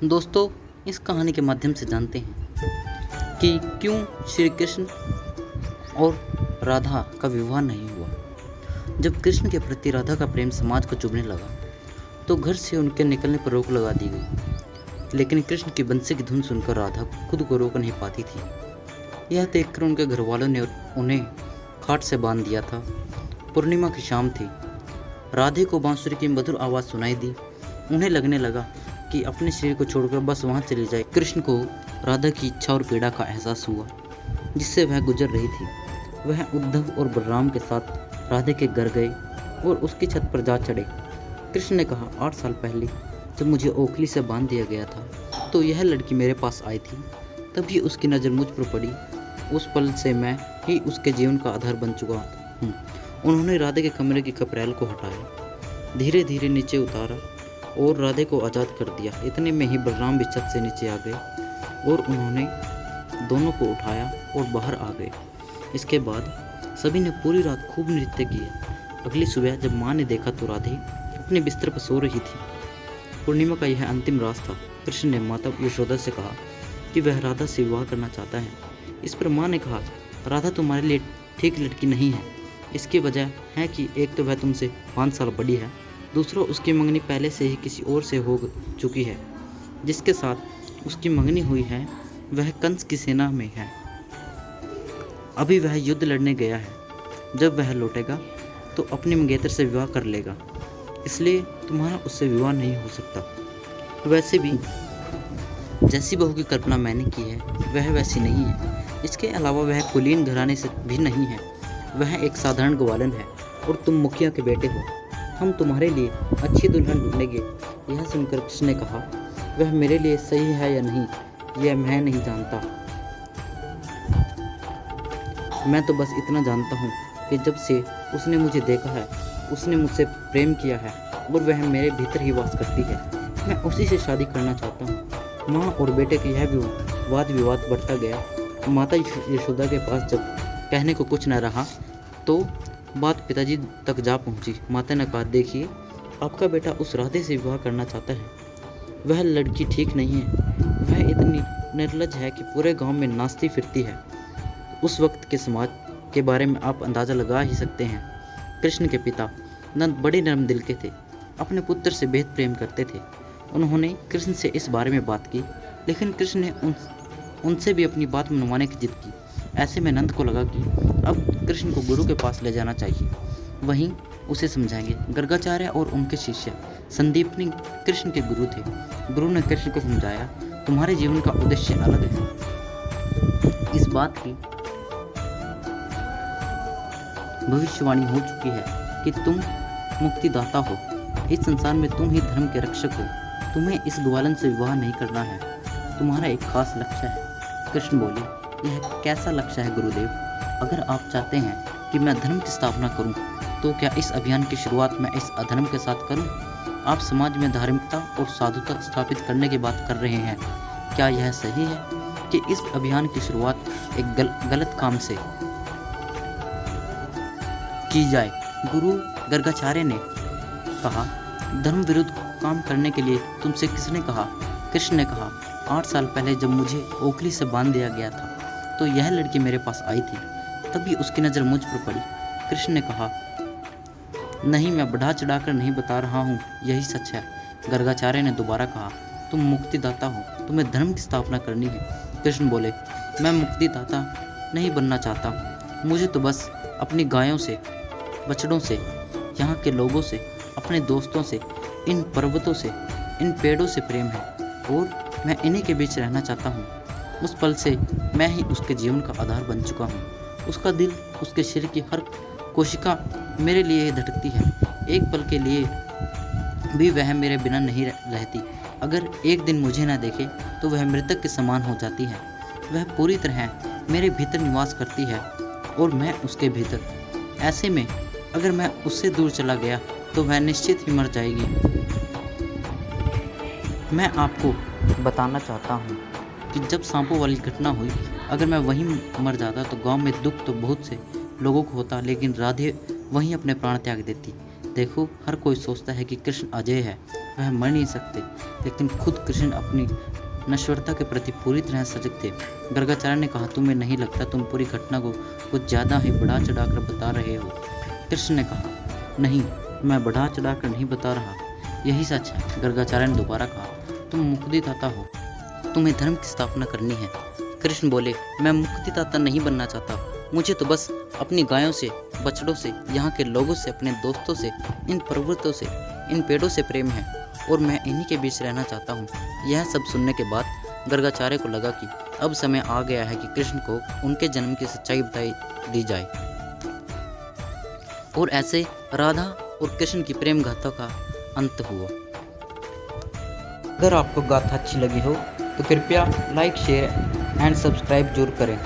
दोस्तों, इस कहानी के माध्यम से जानते हैं कि क्यों श्री कृष्ण और राधा का विवाह नहीं हुआ। जब कृष्ण के प्रति राधा का प्रेम समाज को चुभने लगा तो घर से उनके निकलने पर रोक लगा दी गई, लेकिन कृष्ण की बंसी की धुन सुनकर राधा खुद को रोक नहीं पाती थी। यह देखकर उनके घर वालों ने उन्हें खाट से बांध दिया था। पूर्णिमा की शाम थी। राधे को बांसुरी की मधुर आवाज़ सुनाई दी। उन्हें लगने लगा कि अपने शरीर को छोड़कर बस वहाँ चली जाए। कृष्ण को राधा की इच्छा और पीड़ा का एहसास हुआ जिससे वह गुजर रही थी। वह उद्धव और बलराम के साथ राधे के घर गए और उसकी छत पर जा चढ़े। कृष्ण ने कहा, 8 साल पहले जब मुझे ओखली से बांध दिया गया था तो यह लड़की मेरे पास आई थी। तभी उसकी नज़र मुझ पर पड़ी। उस पल से मैं ही उसके जीवन का आधार बन चुका हूँ। उन्होंने राधे के कमरे की कपड़ैल को हटाया, धीरे धीरे नीचे उतारा और राधे को आज़ाद कर दिया। इतने में ही बलराम भी छत से नीचे आ गए और उन्होंने दोनों को उठाया और बाहर आ गए। इसके बाद सभी ने पूरी रात खूब नृत्य किया। अगली सुबह जब माँ ने देखा तो राधे अपने बिस्तर पर सो रही थी। पूर्णिमा का यह अंतिम रात था। कृष्ण ने माता यशोदा से कहा कि वह राधा से विवाह करना चाहता है। इस पर माँ ने कहा, राधा तुम्हारे लिए ठीक लड़की नहीं है। इसकी वजह है कि एक तो वह तुमसे 5 साल बड़ी है, दूसरा उसकी मंगनी पहले से ही किसी और से हो चुकी है। जिसके साथ उसकी मंगनी हुई है वह कंस की सेना में है। अभी वह युद्ध लड़ने गया है। जब वह लौटेगा तो अपनी मंगेतर से विवाह कर लेगा, इसलिए तुम्हारा उससे विवाह नहीं हो सकता। वैसे भी जैसी बहू की कल्पना मैंने की है वह वैसी नहीं है। इसके अलावा वह कुलीन घराने से भी नहीं है। वह एक साधारण ग्वालन है और तुम मुखिया के बेटे हो। हम तुम्हारे लिए अच्छी दुल्हन ढूंढेंगे। यह सुनकर कृष्ण ने कहा, वह मेरे लिए सही है या नहीं यह मैं नहीं जानता। मैं तो बस इतना जानता हूँ कि जब से उसने मुझे देखा है उसने मुझसे प्रेम किया है और वह मेरे भीतर ही वास करती है। मैं उसी से शादी करना चाहता हूँ। माँ और बेटे की यह भी वाद विवाद बढ़ता गया। माता यशोदा के पास जब कहने को कुछ न रहा तो बात पिताजी तक जा पहुंची। माता ने कहा, देखिए आपका बेटा उस राधे से विवाह करना चाहता है। वह लड़की ठीक नहीं है। वह इतनी निर्लज है कि पूरे गांव में नाचती फिरती है। उस वक्त के समाज के बारे में आप अंदाज़ा लगा ही सकते हैं। कृष्ण के पिता नंद बड़े नरम दिल के थे, अपने पुत्र से बेहद प्रेम करते थे। उन्होंने कृष्ण से इस बारे में बात की, लेकिन कृष्ण ने उनसे भी अपनी बात मनवाने की जिद की। ऐसे में नंद को लगा कि अब कृष्ण को गुरु के पास ले जाना चाहिए, वहीं उसे समझाएंगे। गर्गाचार्य और उनके शिष्य संदीपनी कृष्ण के गुरु थे। गुरु ने कृष्ण को समझाया, तुम्हारे जीवन का उद्देश्य अलग है। इस बात की भविष्यवाणी हो चुकी है कि तुम मुक्तिदाता हो। इस संसार में तुम ही धर्म के रक्षक हो। तुम्हें इस ग्वालन से विवाह नहीं करना है। तुम्हारा एक खास लक्ष्य है। कृष्ण बोले, यह कैसा लक्ष्य है गुरुदेव? अगर आप चाहते हैं कि मैं धर्म की स्थापना करूं, तो क्या इस अभियान की शुरुआत मैं इस अधर्म के साथ करूं? आप समाज में धार्मिकता और साधुता स्थापित करने की बात कर रहे हैं। क्या यह सही है कि इस अभियान की शुरुआत एक गलत काम से की जाए? गुरु गर्गाचार्य ने कहा, धर्म विरुद्ध काम करने के लिए तुमसे किसने कहा? कृष्ण ने कहा, 8 साल पहले जब मुझे ओखली से बांध दिया गया था तो यह लड़की मेरे पास आई थी। तभी उसकी नज़र मुझ पर पड़ी। कृष्ण ने कहा, नहीं, मैं बढ़ा चढ़ाकर नहीं बता रहा हूँ, यही सच है। गर्गाचार्य ने दोबारा कहा, तुम मुक्तिदाता हो, तुम्हें धर्म की स्थापना करनी है। कृष्ण बोले, मैं मुक्तिदाता नहीं बनना चाहता। मुझे तो बस अपनी गायों से, बछड़ों से, यहाँ के लोगों से, अपने दोस्तों से, इन पर्वतों से, इन पेड़ों से प्रेम है और मैं इन्हीं के बीच रहना चाहता हूँ। उस पल से मैं ही उसके जीवन का आधार बन चुका हूँ। उसका दिल, उसके शरीर की हर कोशिका मेरे लिए ही धड़कती है। एक पल के लिए भी वह मेरे बिना नहीं रहती। अगर एक दिन मुझे न देखे तो वह मृतक के समान हो जाती है। वह पूरी तरह मेरे भीतर निवास करती है और मैं उसके भीतर। ऐसे में अगर मैं उससे दूर चला गया तो वह निश्चित ही मर जाएगी। मैं आपको बताना चाहता हूँ कि जब सांपों वाली घटना हुई, अगर मैं वहीं मर जाता तो गांव में दुख तो बहुत से लोगों को होता, लेकिन राधे वहीं अपने प्राण त्याग देती। देखो, हर कोई सोचता है कि कृष्ण अजय है, वह मर नहीं सकते, लेकिन खुद कृष्ण अपनी नश्वरता के प्रति पूरी तरह सजग थे। गर्गाचार्य ने कहा, तुम्हें नहीं लगता तुम पूरी घटना को कुछ ज़्यादा ही बढ़ा चढ़ाकर बता रहे हो? कृष्ण ने कहा, नहीं, मैं बढ़ा चढ़ाकर नहीं बता रहा, यही सच है। गर्गाचार्य ने दोबारा कहा, तुम मुक्तिदाता हो, तुम्हें धर्म की स्थापना करनी है। कृष्ण बोले, मैं मुक्तिदाता नहीं बनना चाहता, मुझे तो बस अपनी गायों से, बछड़ों से, यहाँ के लोगों से, अपने दोस्तों से, इन पर्वतों से, इन पेड़ों से प्रेम है और मैं इन्हीं के बीच रहना चाहता हूँ। यह सब सुनने के बाद गर्गाचार्य को लगा कि अब समय आ गया है कि कृष्ण को उनके जन्म की सच्चाई बताई दी जाए। और ऐसे राधा और कृष्ण की प्रेम गाथा का अंत हुआ। अगर आपको गाथा अच्छी लगी हो तो कृपया लाइक, शेयर एंड सब्सक्राइब जरूर करें।